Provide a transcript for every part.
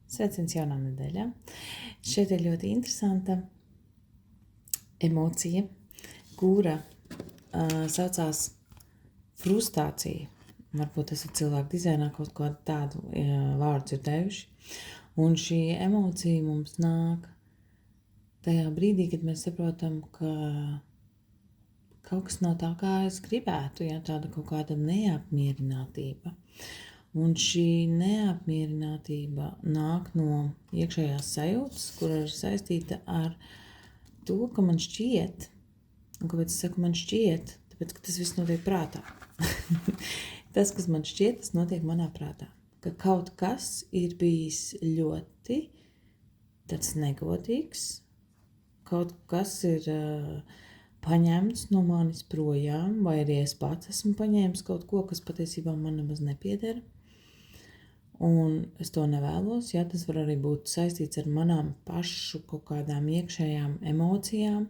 Sveiciens jaunā nedēļā. Šeit ir ļoti interesanta emocija, kura saucās frustrācija. Varbūt esat cilvēku dizainā kaut ko tādu vārdu dzirdējuši. Un šī emocija mums nāk tajā brīdī, kad mēs saprotam, ka kaut kas nav tā, kā es gribētu, ja tāda kaut kāda neapmierinātība. Un šī neapmierinātība nāk no iekšējās sajūtas, kur ir saistīta ar to, ka man šķiet, un kāpēc es saku man šķiet, tāpēc, ka tas viss notiek prātā. Tas, kas man šķiet, tas notiek manā prātā. Ka kaut kas ir bijis ļoti tāds negodīgs, kaut kas ir paņemts no manis projām, vai arī es pats esmu paņēmis kaut ko, kas patiesībā man nemaz nepieder. Un es to nevēlos, ja tas var arī būt saistīts ar manām pašu kaut kādām iekšējām emocijām,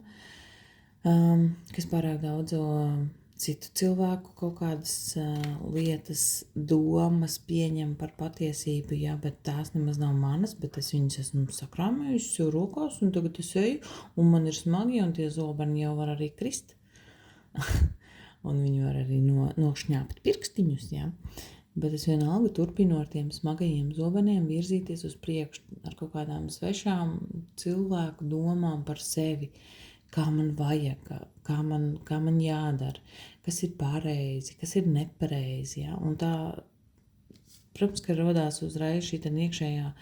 kas pārāk daudz citu cilvēku kaut kādas lietas, domas pieņem par patiesību, ja, bet tās nemaz nav manas, bet es viņas esmu sakrāmējusi sev rokās, un tagad es eju, un man ir smagi, un tie zobeni jau var arī krist. Un viņi var arī nošņāpt pirkstiņus, ja. Bet es vienalga turpinu ar tiem smagajiem zobeniem virzīties uz priekšu ar kaut kādām svešām cilvēku domām par sevi, kā man vajag, kā man jādara, kas ir pareizi, kas ir nepareizi. Ja? Un tā, protams, ka rodās uzreiz šī iekšējā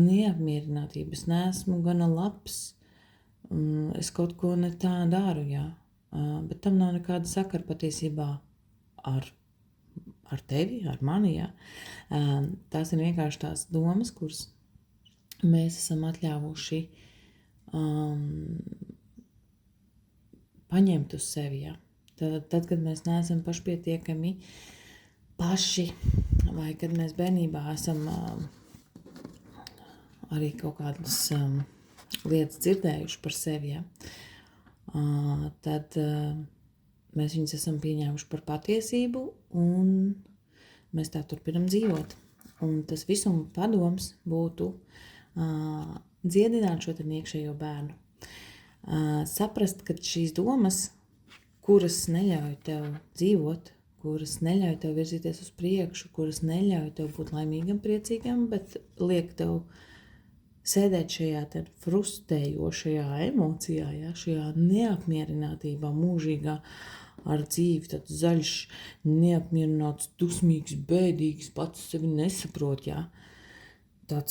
neapmierinātība. Es neesmu gana labs, es kaut ko ne tā daru, ja? Bet tam nav nekāda sakara patiesībā ar tevi, ar mani, ja. Tās ir vienkārši tās domas, kuras mēs esam atļāvuši paņemt uz sevi, ja. Tad, kad mēs neesam pašpietiekami paši, vai kad mēs bērnībā esam arī kaut kādas lietas dzirdējuši par sevi, ja. Tad mēs viņus esam pieņēmuši par patiesību, un mēs tā turpinam dzīvot. Un tas visuma padoms būtu dziedināt šo iekšējo bērnu. Saprast, ka šīs domas, kuras neļauj tev dzīvot, kuras neļauj tev virzīties uz priekšu, kuras neļauj tev būt laimīgam, priecīgam, bet liek tev sēdēt šajā frustrējošajā emocijā, ja, šajā neapmierinātībā mūžīgā, ar dzīvi, tāds zaļš, neapmierināts, dusmīgs, bēdīgs, pats sevi nesaprot, jā. Tāda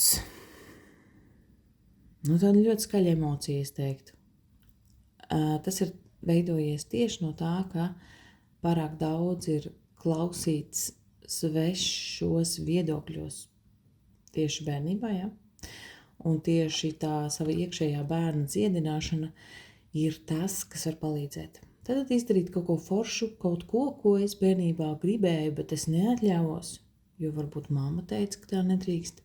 ļoti skaļa emocija, es teiktu. Tas ir veidojies tieši no tā, ka pārāk daudz ir klausīts svešos viedokļos tieši bērnībā, jā. Un tieši tā sava iekšējā bērna dziedināšana ir tas, kas var palīdzēt. Tad izdarīt kaut ko foršu, kaut ko, ko es bērnībā gribēju, bet es neatļāvos, jo varbūt mamma teica, ka tā nedrīkst,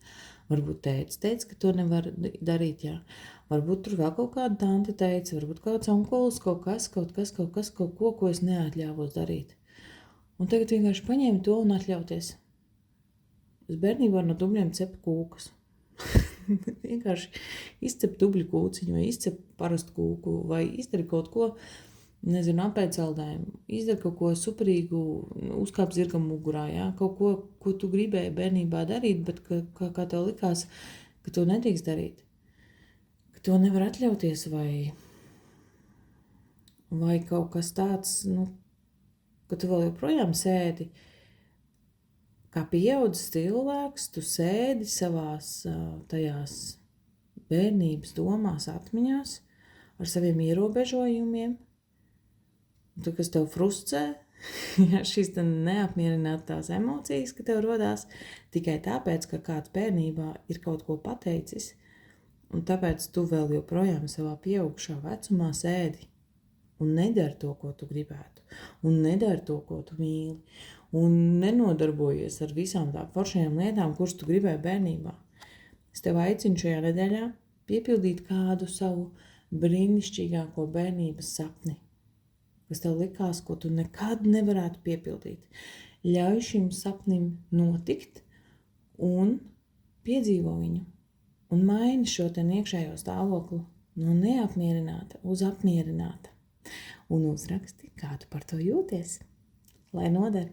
varbūt teica, ka to nevar darīt, jā. Varbūt tur vēl kaut kāda tante teica, varbūt kāds onkulis, kaut ko, ko es neatļāvos darīt. Un tagad vienkārši paņēmu to un atļauties. Es bērnībā no dubļiem cepu kūkas. Vienkārši izcep dubļu kūciņu, vai izcep parastu kūku, vai izdari kaut ko, nezinu, apēceldējumu, izdara kaut ko superīgu, uzkāp zirgam mugurā, jā, kaut ko, ko tu gribēji bērnībā darīt, bet kā tev likās, ka to nedrīkst darīt, ka to nevar atļauties, vai kaut kas tāds, ka tu vēl joprojām sēdi, kā pieaudzis cilvēks, tu sēdi savās tajās bērnības domās, atmiņās, ar saviem ierobežojumiem, tu, kas tev frustrē, ja, šīs neapmierinātās emocijas, ka tev rodās tikai tāpēc, ka kāds bērnībā ir kaut ko pateicis, un tāpēc tu vēl joprojām savā pieaugušā vecumā sēdi un nedari to, ko tu gribētu, un nedari to, ko tu mīli, un nenodarbojies ar visām tām foršajām lietām, kuras tu gribēji bērnībā. Es tev aicinu šajā nedēļā piepildīt kādu savu brīnišķīgāko bērnības sapni, kas tev likās, ko tu nekad nevarētu piepildīt. Ļauj šim sapnim notikt un piedzīvo viņu. un maini šo te iekšējo stāvokli no neapmierināta uz apmierināta. Un uzraksti, kā tu par to jūties, lai noder.